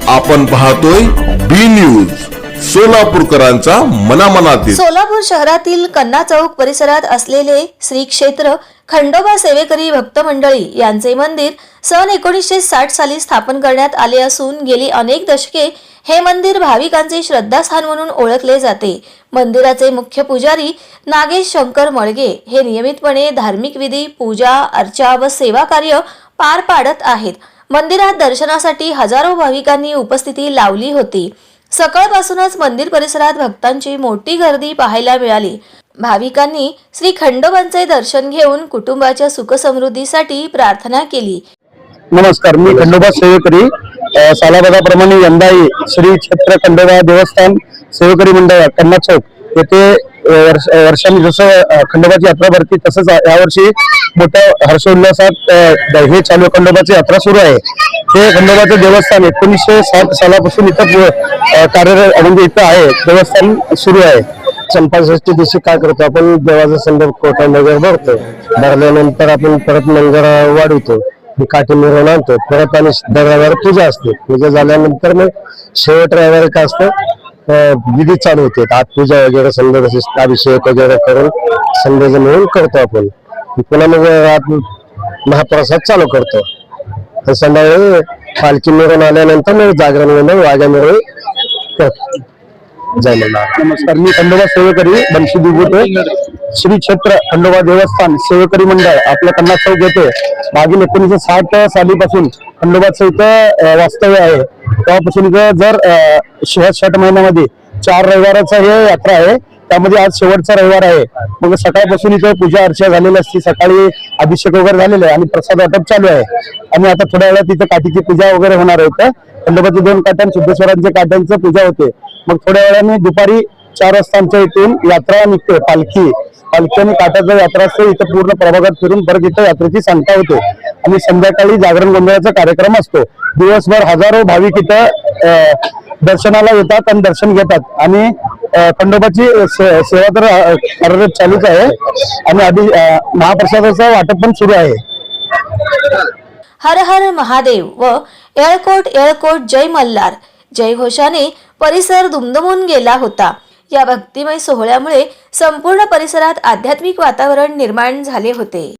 आपण पाहतोय बी न्यूज, सोलापूरकरांचा मनामनातील। सोलापूर शहरातील कन्ना चौक परिसरात असलेले श्री क्षेत्र खंडोबा सेवेकरी भक्त मंडळी यांचे मंदिर सन 1960 साली स्थापन करण्यात आले असून गेली अनेक दशके हे मंदिर भाविकांचे श्रद्धास्थान म्हणून ओळखले जाते। मंदिराचे मुख्य पुजारी नागेश शंकर मळगे हे नियमितपणे धार्मिक विधी, पूजा अर्चा व सेवा कार्य पार पाडत आहेत। मंदिरात दर्शनासाठी हजारो भाविकांनी उपस्थिती लावली होती। सकाळपासूनच मंदिर परिसरात भक्तांची मोठी गर्दी पाहायला मिळाली। भाविकांनी श्री खंडोबांचे दर्शन घेऊन कुटुंबाच्या सुखसमृद्धीसाठी प्रार्थना केली। नमस्कार, मी खंडोबा सेवेकरी सालाबादाप्रमाणे यंदाही श्री क्षेत्र खंडोबा देवस्थान सेवेकरी मंडळ कन्ना चौक येथे वर्षांनी जसं खंडोबाची यात्रा भरती तसंच यावर्षी मोठ्या हर्षोल्लासात हे चालू खंडोबाची यात्रा सुरू आहे। हे खंडोबाचं देवस्थान 1960 सालापासून इथं कार्यरत म्हणजे इथं आहे, देवस्थान सुरू आहे। चंपाषष्ठी दिवशी काय करतो आपण, देवाचा संदर्भ कोटा वगैरे भरतो, भरल्यानंतर आपण परत मंगळा वाढवतो, काठी मिरवून आणतो, परत आणि दरवाजावर पूजा असते। पूजा झाल्यानंतर मग शेवट रविवारी काय असतं, विधी चालू होते, आत पूजा वगैरे संध्याकाळी अभिषेक वगैरे करून संध्याचं मिळून करतो आपण। पुन्हा मग रात महाप्रसाद चालू करतो। संध्याकाळी पालखी मिळून आल्यानंतर मग जागरण म्हणून वाघा मिळून जय मल्हार। नमस्कार, मी खंडोबा सेवेकरी बनशी दिगुटे श्री क्षेत्र खंडोबा देवस्थान सेवेकरी मंडळ आपल्या कन्ना चौक येथे मागील 1960 सालीपासून खंडोबाचं इथं वास्तव्य आहे। तेव्हापासून इथं जर षट महिन्यामध्ये 4 रविवाराचा हे यात्रा आहे, त्यामध्ये आज शेवटचा रविवार आहे। मग सकाळपासून इथे पूजा अर्चा झालेली असते, सकाळी अभिषेक वगैरे झालेला आहे आणि प्रसाद वाटप चालू आहे। आणि आता थोड्या वेळात तिथे काठीची पूजा वगैरे होणार आहे। खंडोबाची 2 काठ्यां सिद्धेश्वरांच्या काठ्यांची पूजा होते। मग थोड्या वेळाने दुपारी 4 वाजता आमच्या इथून यात्रा निघते, पालखी आणि काठाचा यात्रा असते। इथं पूर्ण प्रभागात फिरून परत इथं यात्रेची सांगता होते आणि संध्याकाळी जागरण गोंधळाचा कार्यक्रम असतो। दिवसभर हजारो भाविक इथं दर्शनाला येतात आणि दर्शन घेतात आणि खंडोबाची सेवा तर कार्यरत चालूच आहे आणि आधी महाप्रसादाचं वाटप पण सुरू आहे। हर हर महादेव व येळकोट येळकोट जय मल्हार जय घोषाने परिसर दुमदुमून गेला होता। या भक्तिमय सोहळ्यामुळे संपूर्ण परिसरात आध्यात्मिक वातावरण निर्माण झाले होते।